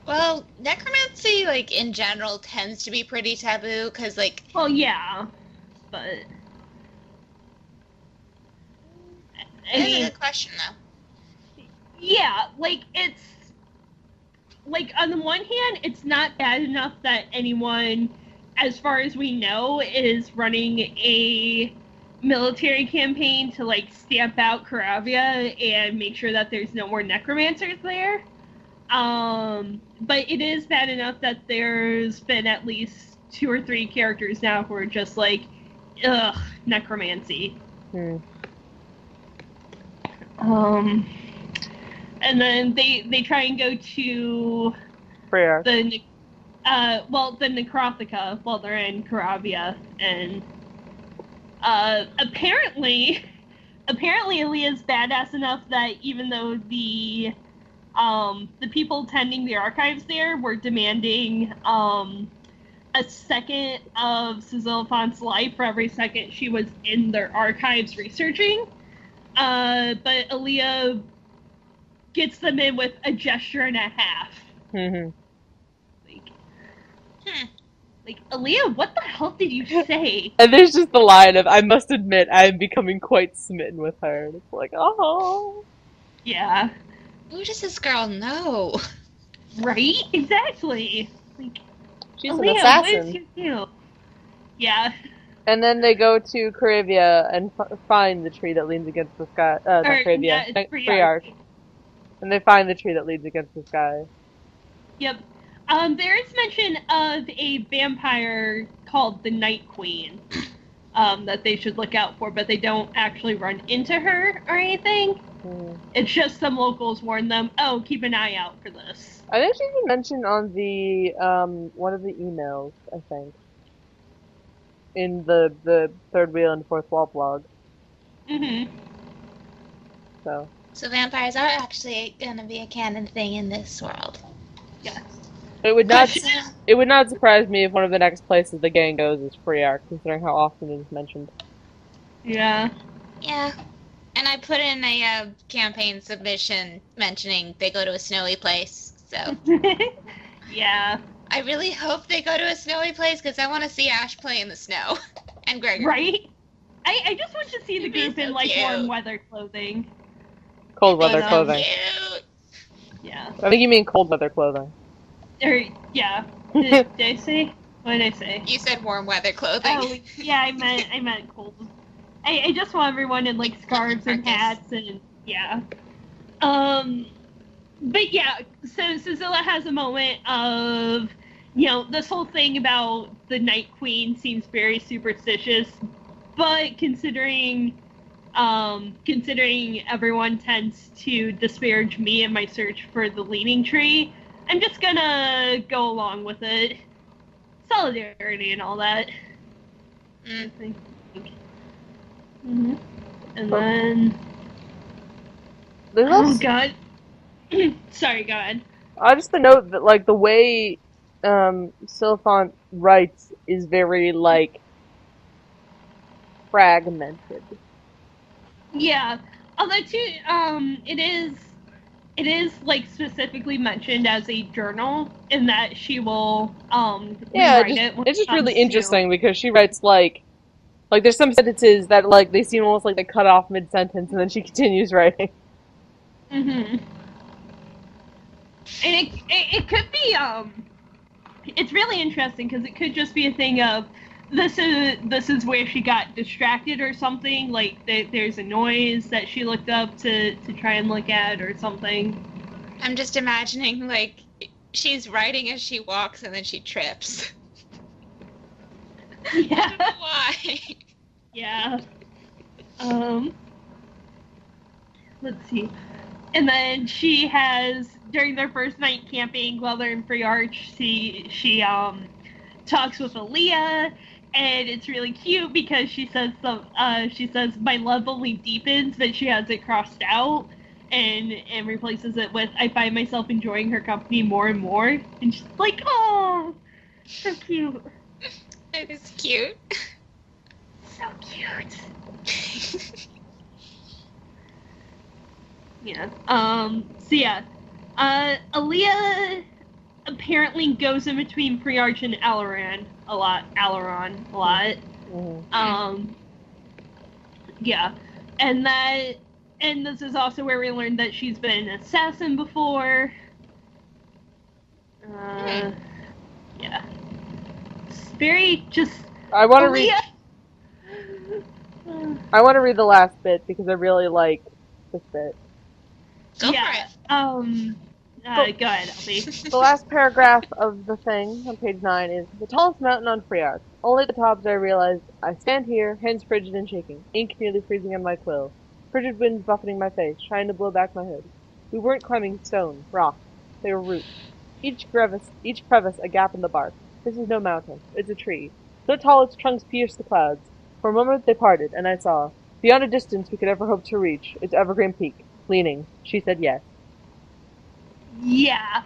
Well, necromancy, in general, tends to be pretty taboo, because, Well, yeah, but I that's a mean, good question, though. yeah, it's on the one hand, it's not bad enough that anyone, as far as we know, is running a military campaign to stamp out Caravia and make sure that there's no more necromancers there. But it is bad enough that there's been at least 2 or 3 characters now who are just ugh, necromancy. And then they try and go to the Necrotheca while they're in Caravia, and apparently Aaliyah's badass enough that even though the people tending the archives there were demanding a second of Sisyphe's life for every second she was in their archives researching, but Aaliyah gets them in with a gesture and a half. Aaliyah, what the hell did you say? And there's just the line of, I must admit, I am becoming quite smitten with her. And it's like, oh. Yeah. Who does this girl know? Right? Exactly. She's Aaliyah, an assassin. what is your deal? Yeah. And then they go to Caravia and find the tree that leans against the sky. Not Caravia, it's Freyarch. And they find the tree that leans against the sky. Yep. There is mention of a vampire called the Night Queen that they should look out for, but they don't actually run into her or anything. It's just some locals warn them, oh, keep an eye out for this. I think she's mentioned on the one of the emails, I think. In the third wheel and fourth wall blog. So vampires are actually gonna be a canon thing in this world. Yes. it would not surprise me if one of the next places the gang goes is Freyarch, considering how often it is mentioned. Yeah. Yeah. And I put in a campaign submission mentioning they go to a snowy place, so. Yeah. I really hope they go to a snowy place because I want to see Ash play in the snow. And Gregory. Right? I just want to see the group so in cute. warm weather clothing. Cold weather So clothing. Cute. Yeah. I think you mean cold weather clothing. Or yeah. Did I say? What did I say? You said warm weather clothing. Oh yeah, I meant cold. I just want everyone in scarves and hats and yeah. But yeah, so Zilla has a moment of, this whole thing about the Night Queen seems very superstitious, but considering everyone tends to disparage me in my search for the leaning tree, I'm just gonna go along with it. Solidarity and all that. I think. And then... Oh god. Sorry, go ahead. Just to note that, the way Sylphant writes is very, fragmented. Yeah. Although, too, it is, specifically mentioned as a journal, in that she will, rewrite it. It's just really interesting, because she writes, there's some sentences that, they seem almost like they cut off mid-sentence, and then she continues writing. And it could be, it's really interesting, because it could just be a thing of, this is where she got distracted or something, there's a noise that she looked up to try and look at or something. I'm just imagining, she's writing as she walks and then she trips. Yeah. I don't know why. Yeah. Let's see. And then she has during their first night camping while they're in Prearch, she talks with Aaliyah, and it's really cute because she says my love only deepens, but she has it crossed out and replaces it with I find myself enjoying her company more and more, and she's like, oh, so cute. It is cute. So cute. Yeah. Aaliyah apparently goes in between Prearch and Alaron a lot. Mm-hmm. Yeah. And this is also where we learned that she's been an assassin before. Yeah. It's very just. I want to Aaliyah. read. I want to read the last bit because I really like this bit. Go Yeah. for it. Go ahead, Elfy. The last paragraph of the thing on page 9 is, the tallest mountain on Prearch. Only at the top do I realize I stand here, hands frigid and shaking, ink nearly freezing on my quill, frigid winds buffeting my face, trying to blow back my hood. We weren't climbing stone, rock. They were roots. Each crevice a gap in the bark. This is no mountain. It's a tree. So tall its trunks pierced the clouds. For a moment they parted, and I saw, beyond a distance we could ever hope to reach, its evergreen peak. Leaning, she said yes. Yeah.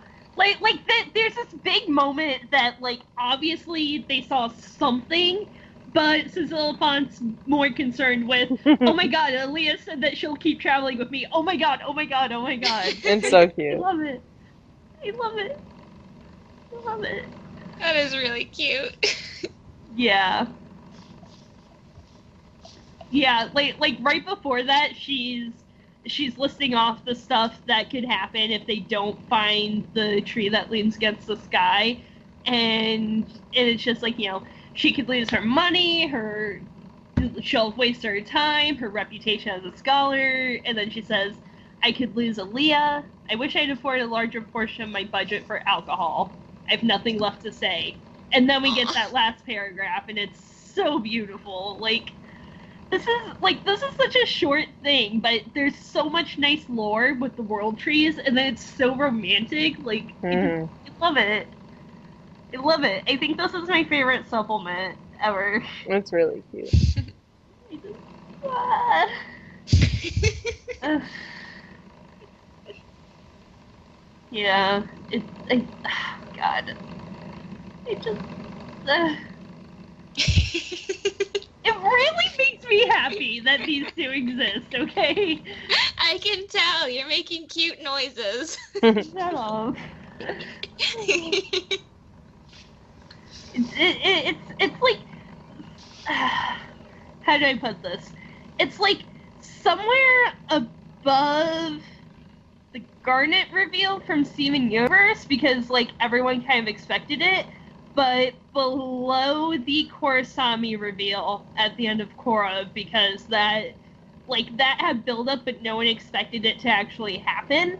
There's this big moment that, obviously they saw something, but since Oliphant's more concerned with, oh my god, Aaliyah said that she'll keep traveling with me. Oh my god, oh my god, oh my god. It's so cute. I love it. I love it. I love it. That is really cute. Yeah. Yeah, right before that, she's listing off the stuff that could happen if they don't find the tree that leans against the sky, and it's just she could lose her money, she'll waste her time, her reputation as a scholar, and then she says, I could lose Aaliyah. I wish I'd afford a larger portion of my budget for alcohol. I have nothing left to say. And then we get that last paragraph, and it's so beautiful. This is such a short thing, but there's so much nice lore with the world trees, and then it's so romantic. I love it. I love it. I think this is my favorite supplement ever. It's really cute. Yeah. God. It just. It really makes me happy that these two exist, okay? I can tell. You're making cute noises. Shut up. It's like... How do I put this? It's like somewhere above the Garnet reveal from Steven Universe, because everyone kind of expected it, but below the Korrasami reveal at the end of Korra, because that had build-up, but no one expected it to actually happen.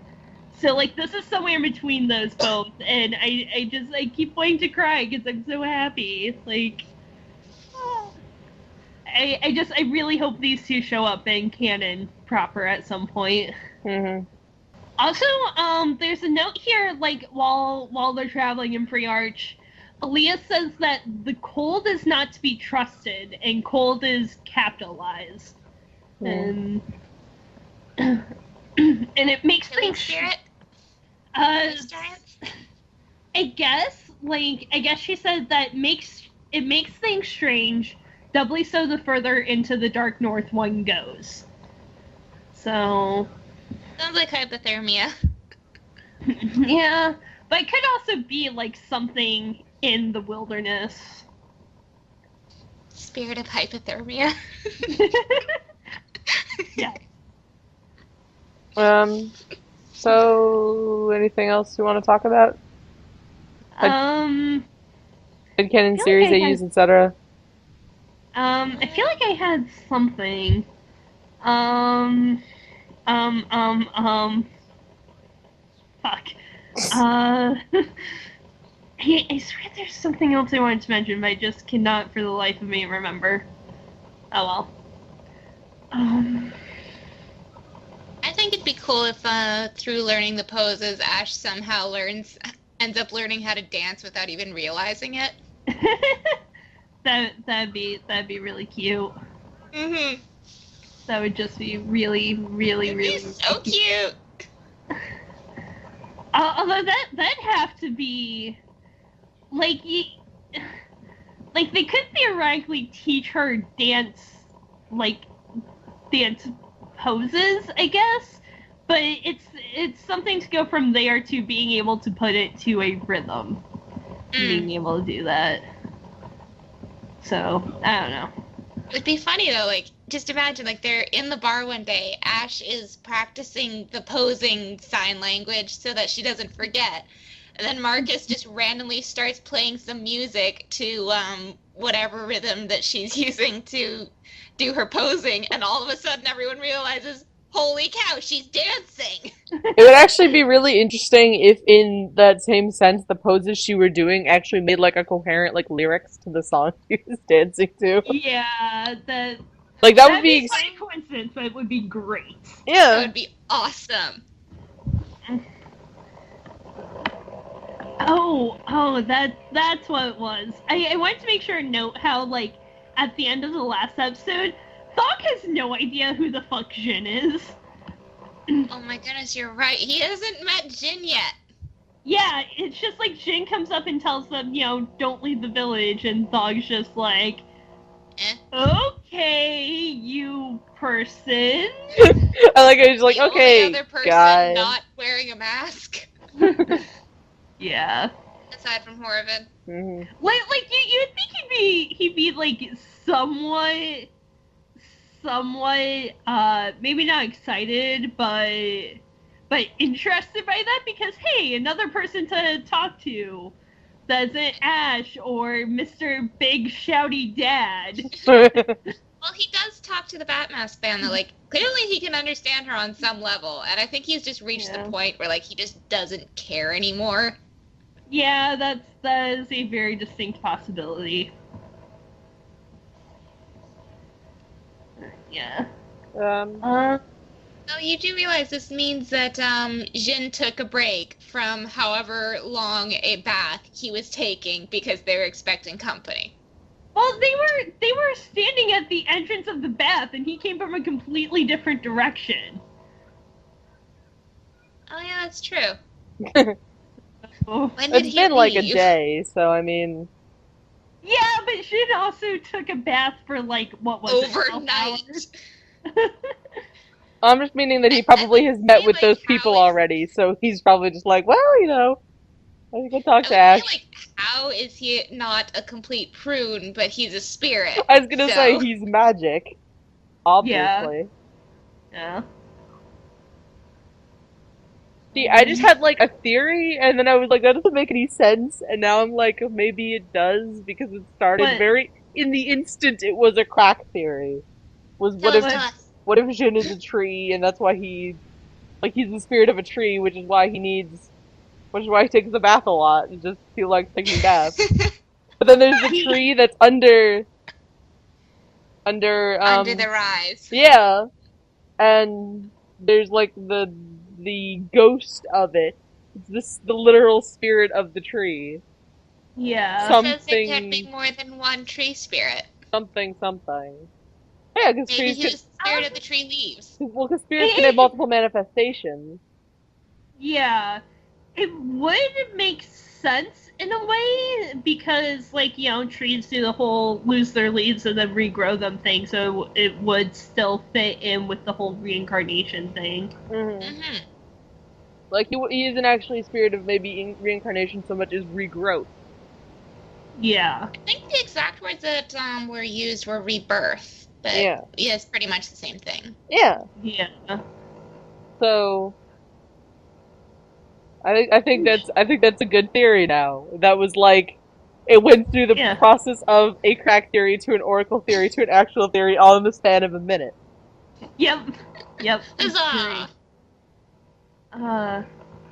So, this is somewhere in between those both, and I keep wanting to cry because I'm so happy. I really hope these two show up in canon proper at some point. Mm-hmm. Also, there's a note here, while they're traveling in Prearch, Aaliyah says that the cold is not to be trusted, and cold is capitalized. And it makes things... Spirit? I guess she said that it makes things strange, doubly so the further into the Dark North one goes. So... Sounds like hypothermia. Yeah, but it could also be something in the wilderness. Spirit of hypothermia. Yeah. So anything else you want to talk about? Headcanon series they use, etc. I feel like I had something. Fuck. I swear there's something else I wanted to mention, but I just cannot for the life of me remember. Oh well. I think it's be cool if through learning the poses, Ash somehow ends up learning how to dance without even realizing it. That'd be really cute. Mm-hmm. That would just be really, really, It'd really be so cute. Although that'd have to be like like they could theoretically teach her dance poses, I guess, but it's something to go from there to being able to put it to a rhythm, being able to do that. So I don't know. It'd be funny though, like, just imagine, like, they're in the bar one day, Ash is practicing the posing sign language so that she doesn't forget, and then Marcus just randomly starts playing some music to, whatever rhythm that she's using to do her posing, and all of a sudden everyone realizes, holy cow, she's dancing! It would actually be really interesting if, in that same sense, the poses she were doing actually made, like, a coherent, like, lyrics to the song she was dancing to. Yeah, that Like, that would that'd be... be quite a coincidence, but it would be great. That Yeah. would be awesome. Oh, that's what it was. I wanted to make sure and note how, like, at the end of the last episode, Thok has no idea who the fuck Jin is. Oh my goodness, you're right. He hasn't met Jin yet. Yeah, it's just like Jin comes up and tells them, don't leave the village, and Thog's just like, okay, you person. I like it. He's like, The okay, only other person guy. not wearing a mask, Yeah. aside from Horvin. Mhm. Like you'd think he'd be like somewhat maybe not excited, but interested by that, because hey, another person to talk to that's an Ash or Mr. Big Shouty Dad. Well, he does talk to the Batmask band, though. Like, clearly he can understand her on some level, and I think he's just reached the point where, like, he just doesn't care anymore. Yeah, that is a very distinct possibility. Yeah. So you do realize this means that Jin took a break from however long a bath he was taking because they were expecting company. Well, they were standing at the entrance of the bath, and he came from a completely different direction. Oh yeah, that's true. Oh. When did It's he been like a leave? day, so I mean... Yeah, but Jin also took a bath for like, what was it? 12 Overnight. hours? I'm just meaning that he probably has met feel with like those how people is- already, so he's probably just like, well, I can go talk to I Ash. feel like, how is he not a complete prune, but he's a spirit? I was gonna So- say he's magic. Obviously. Yeah. See, I just had like a theory, and then I was like, that doesn't make any sense, and now I'm like, maybe it does, because it started But- in the instant it was a crack theory. Was Tell us. what if Jin is a tree, and that's why he's the spirit of a tree, which is why he takes a bath a lot, and just he likes taking baths. But then there's the tree that's under Under the rise. yeah, and there's like the ghost of it. It's the literal spirit of the tree. Yeah. Some- Says there could something- be more than one tree spirit. Something. Yeah, because Maybe trees he was the spirit of the tree leaves. spirits can have multiple manifestations. Yeah. It would make sense in a way, because, like, trees do the whole lose their leaves and then regrow them thing, so it would still fit in with the whole reincarnation thing. Mm-hmm. Like, he isn't actually a spirit of maybe reincarnation so much as regrowth. Yeah. I think the exact words that were used were rebirth, but Yeah. it's pretty much the same thing. Yeah. Yeah. So I think that's a good theory now. That was like it went through the process of a crack theory to an oracle theory to an actual theory all in the span of a minute. Yep. Huzzah!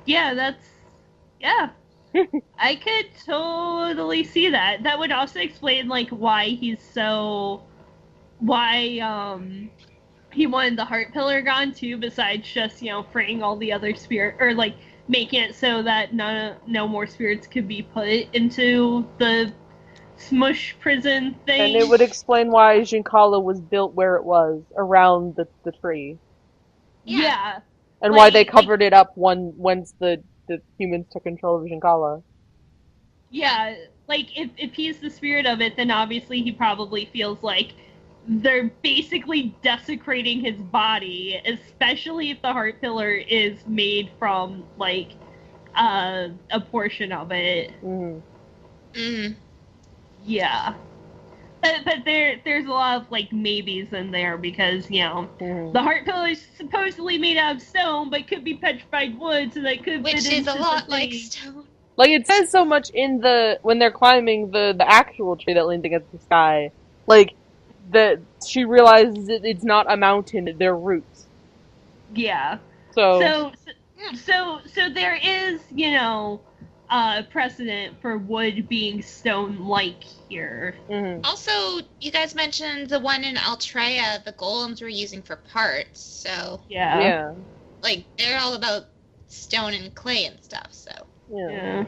Yeah, I could totally see that. That would also explain, like, why he wanted the heart pillar gone too, besides just, freeing all the other spirit, or like making it so that no more spirits could be put into the smush prison thing. And it would explain why Jinkala was built where it was, around the tree. Yeah. And why they covered it up once the humans took control of Jinkala. Yeah, like, if he's the spirit of it, then obviously he probably feels like they're basically desecrating his body, especially if the heart pillar is made from, like, a portion of it. Yeah. But there's a lot of, like, maybes in there because, the heart pillar is supposedly made out of stone, but could be petrified wood, so that could Which fit is into a lot the like thing. stone. Like, it says so much when they're climbing the actual tree that leans against the sky. Like, she realizes it's not a mountain, they're roots. Yeah. So there is, precedent for wood being stone-like here. Also, you guys mentioned the one in Altrea, the golems were using for parts, so... Yeah. Like, they're all about stone and clay and stuff, so... Yeah.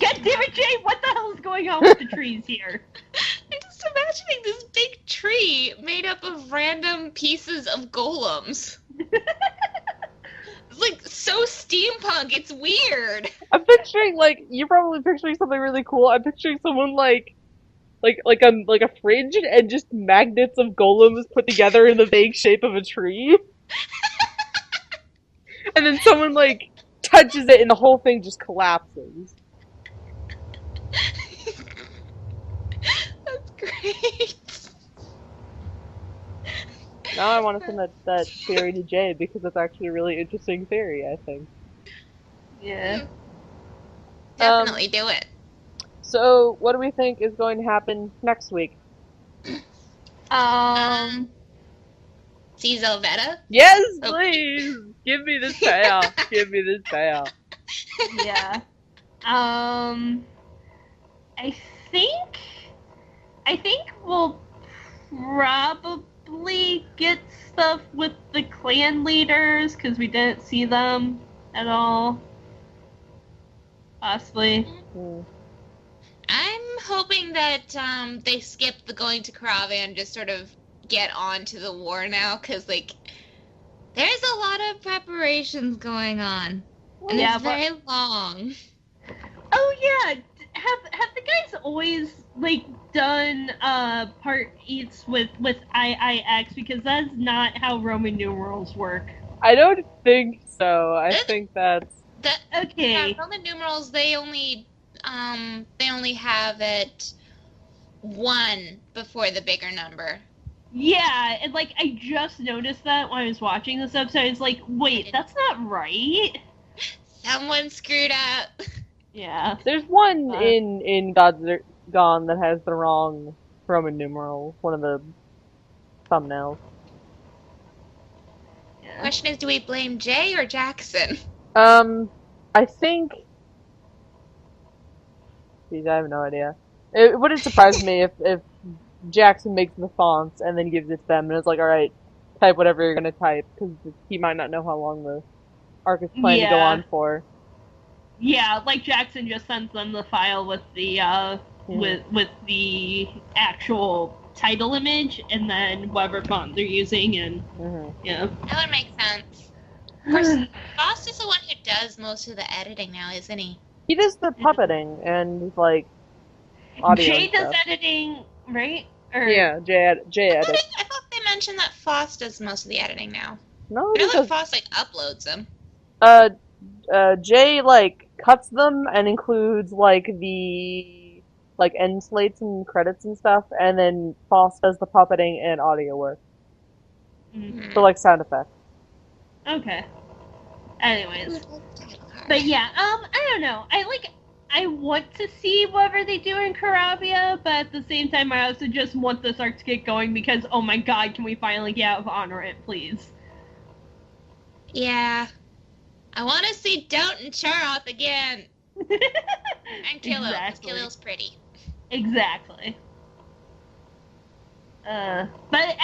God damn it, Jay! What the hell is going on with the trees here? I'm just imagining this big tree made up of random pieces of golems. It's like so steampunk, it's weird. I'm picturing, like, you're probably picturing something really cool. I'm picturing someone like a fridge and just magnets of golems put together in the vague shape of a tree. And then someone, like, touches it and the whole thing just collapses. That's great. Now I want to send that theory to Jay because it's actually a really interesting theory, I think. Yeah. Definitely do it. So, what do we think is going to happen next week? See Zelvetta? Yes, please! Give me this payoff! Give me this payoff! Yeah. I think we'll probably get stuff with the clan leaders, because we didn't see them at all. Possibly. I'm hoping that they skip the going to Karava and just sort of get on to the war now, because, like, there's a lot of preparations going on. And it's very long. Oh, yeah! Have the guys always, like, done part eats with IIX, because that's not how Roman numerals work. I don't think so. I think that's... Okay. Yeah, Roman numerals, they only have it 1 before the bigger number. Yeah, and, like, I just noticed that when I was watching this episode. I was like, wait, that's not right. Someone screwed up. Yeah. There's one in Gods Are Gone that has the wrong Roman numeral, one of the thumbnails. Yeah. Question is, do we blame Jay or Jackson? I think... Geez, I have no idea. It wouldn't surprise me if Jackson makes the fonts and then gives it to them, and it's like, alright, type whatever you're gonna type, because he might not know how long the arc is planning to go on for. Yeah, like Jackson just sends them the file with the with the actual title image, and then whatever font they're using, and yeah. That would make sense. Of course, Frost is the one who does most of the editing now, isn't he? He does the puppeting and, like, audio Jay does stuff. editing, right? Or... Yeah, Jay edits. I thought they mentioned that Frost does most of the editing now. No, I know he that does. Frost, like, uploads them. Jay, like, cuts them and includes, like, the, like, end slates and credits and stuff, and then Foss does the puppeting and audio work. So, like, sound effects. Okay. Anyways. But yeah, I don't know. I want to see whatever they do in Karabia, but at the same time, I also just want this arc to get going because, oh my god, can we finally get out of Honor It, please? Yeah. I want to see Doubt and Charoth again. And Kilo, because Exactly. Kilo's pretty. Exactly. But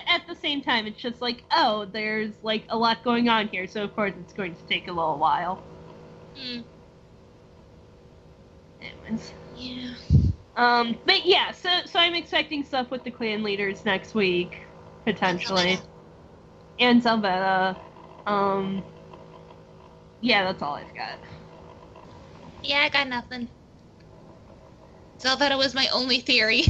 at the same time, it's just like, oh, there's like a lot going on here, so of course it's going to take a little while. Anyways. Yeah. But yeah, so I'm expecting stuff with the clan leaders next week, potentially. And Zelveta. Yeah, that's all I've got. Yeah, I got nothing. Zelveta was my only theory.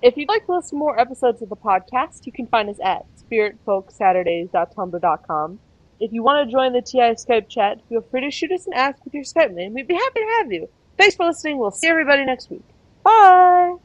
If you'd like to listen to more episodes of the podcast, you can find us at spiritfolksaturdays.tumblr.com. If you want to join the TI Skype chat, feel free to shoot us an ask with your Skype name. We'd be happy to have you. Thanks for listening. We'll see everybody next week. Bye!